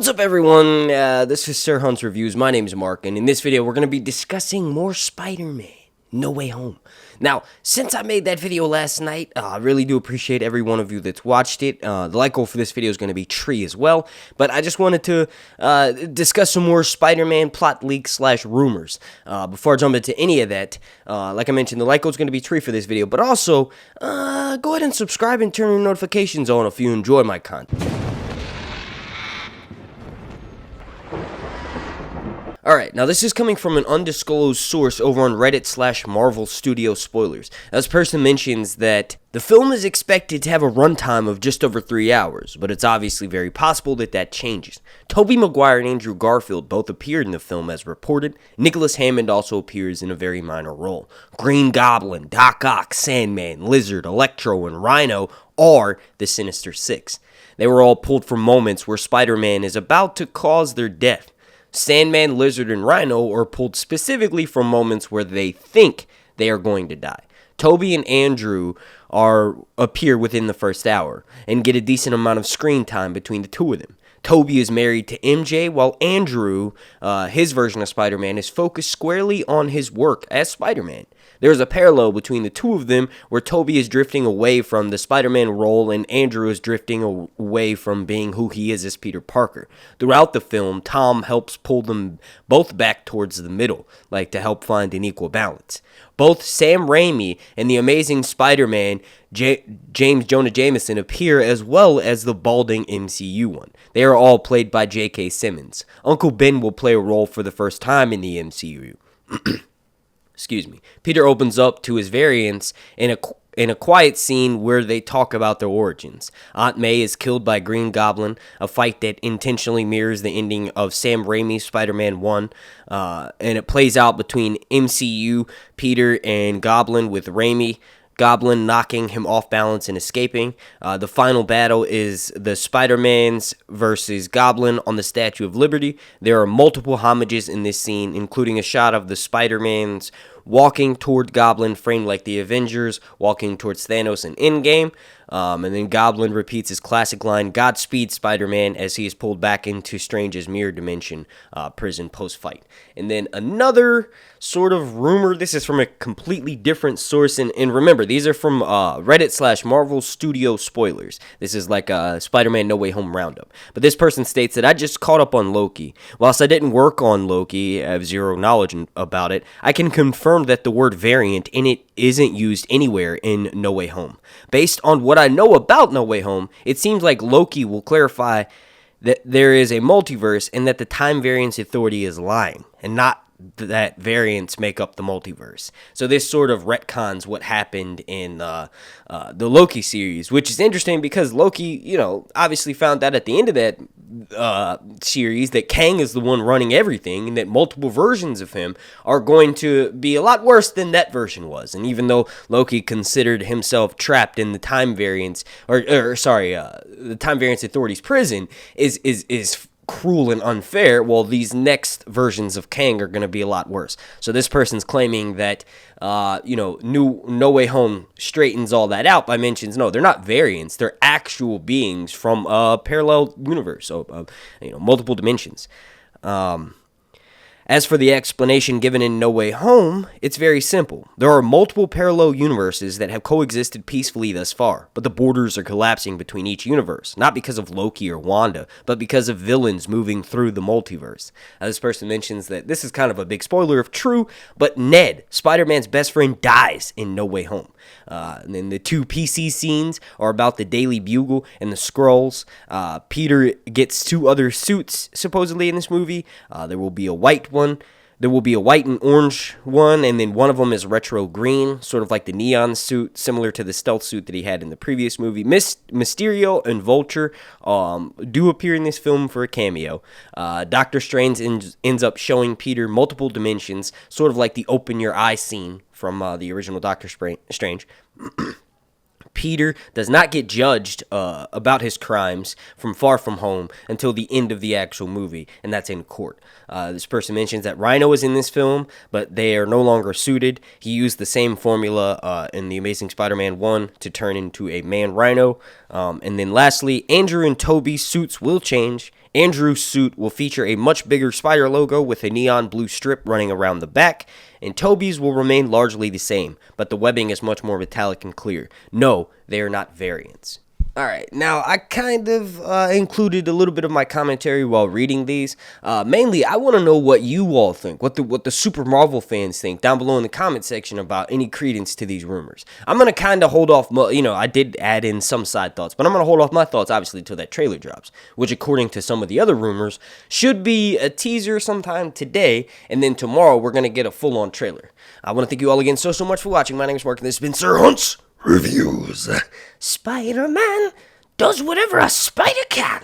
What's up, everyone? This is Sir Hunt's Reviews. My name is Mark, and in this video, we're going to be discussing more Spider-Man No Way Home. Now, since I made that video last night, I really do appreciate every one of you that's watched it. The like goal for this video is going to be tree as well, but I just wanted to discuss some more Spider-Man plot leaks / rumors. Before I jump into any of that, like I mentioned, the like goal is going to be tree for this video, but also, go ahead and subscribe and turn your notifications on if you enjoy my content. Alright, now this is coming from an undisclosed source over on Reddit / Marvel Studio Spoilers. Now, this person mentions that the film is expected to have a runtime of just over 3 hours, but it's obviously very possible that that changes. Tobey Maguire and Andrew Garfield both appeared in the film as reported. Nicholas Hammond also appears in a very minor role. Green Goblin, Doc Ock, Sandman, Lizard, Electro, and Rhino are the Sinister Six. They were all pulled from moments where Spider-Man is about to cause their death. Sandman, Lizard, and Rhino are pulled specifically from moments where they think they are going to die. Tobey and Andrew appear within the first hour and get a decent amount of screen time between the two of them. Tobey is married to MJ, while Andrew, his version of Spider-Man, is focused squarely on his work as Spider-Man. There is a parallel between the two of them where Tobey is drifting away from the Spider-Man role and Andrew is drifting away from being who he is as Peter Parker. Throughout the film, Tom helps pull them both back towards the middle, like to help find an equal balance. Both Sam Raimi and the Amazing Spider-Man, James Jonah Jameson, appear as well as the balding MCU one. They are all played by J.K. Simmons. Uncle Ben will play a role for the first time in the MCU. Excuse me. Peter opens up to his variants in a quiet scene where they talk about their origins. Aunt May is killed by Green Goblin, a fight that intentionally mirrors the ending of Sam Raimi's Spider-Man 1, and it plays out between MCU, Peter, and Goblin, with Raimi Goblin knocking him off balance and escaping. The final battle is the Spider-Mans versus Goblin on the Statue of Liberty. There are multiple homages in this scene, including a shot of the Spider-Mans walking toward Goblin, framed like the Avengers, walking towards Thanos in Endgame. And then Goblin repeats his classic line, "Godspeed, Spider-Man," as he is pulled back into Strange's mirror dimension prison post-fight. And then another sort of rumor, this is from a completely different source, and remember, these are from Reddit / Marvel Studio Spoilers. This is like a Spider-Man No Way Home roundup. But this person states that I just caught up on Loki. Whilst I didn't work on Loki, I have zero knowledge about it, I can confirm that the word variant in it isn't used anywhere in No Way Home. Based on what I know about No Way Home, it seems like Loki will clarify that there is a multiverse and that the Time Variance Authority is lying, and not that variants make up the multiverse. So this sort of retcons what happened in the Loki series, which is interesting because Loki, obviously found out at the end of that series that Kang is the one running everything and that multiple versions of him are going to be a lot worse than that version was. And even though Loki considered himself trapped in the Time Variance, the Time Variance Authority's prison is cruel and unfair, well, these next versions of Kang are going to be a lot worse. So this person's claiming that, No Way Home straightens all that out by mentions, no, they're not variants, they're actual beings from a parallel universe, so, multiple dimensions. As for the explanation given in No Way Home, it's very simple. There are multiple parallel universes that have coexisted peacefully thus far, but the borders are collapsing between each universe, not because of Loki or Wanda, but because of villains moving through the multiverse. This person mentions that this is kind of a big spoiler if true, but Ned, Spider-Man's best friend, dies in No Way Home. And then the two PC scenes are about the Daily Bugle and the Skrulls. Peter gets 2 other suits, supposedly, in this movie. There will be a white one. There will be a white and orange one, and then one of them is retro green, sort of like the neon suit, similar to the stealth suit that he had in the previous movie. Mysterio and Vulture do appear in this film for a cameo. Doctor Strange ends up showing Peter multiple dimensions, sort of like the open your eye scene from the original Doctor Strange. Peter does not get judged about his crimes from Far From Home until the end of the actual movie, and that's in court. This person mentions that Rhino is in this film, but they are no longer suited. He used the same formula in The Amazing Spider-Man 1 to turn into a man Rhino. And then lastly, Andrew and Tobey's suits will change, Andrew's suit will feature a much bigger spider logo with a neon blue strip running around the back, and Toby's will remain largely the same, but the webbing is much more metallic and clear. No, they are not variants. Alright, now I kind of included a little bit of my commentary while reading these. Mainly, I want to know what you all think, what the Super Marvel fans think down below in the comment section about any credence to these rumors. I'm going to kind of hold off, I did add in some side thoughts, but I'm going to hold off my thoughts, obviously, until that trailer drops, which according to some of the other rumors, should be a teaser sometime today, and then tomorrow we're going to get a full-on trailer. I want to thank you all again so much for watching. My name is Mark, and this has been Sir Hunt's Reviews. Spider-Man does whatever a spider can.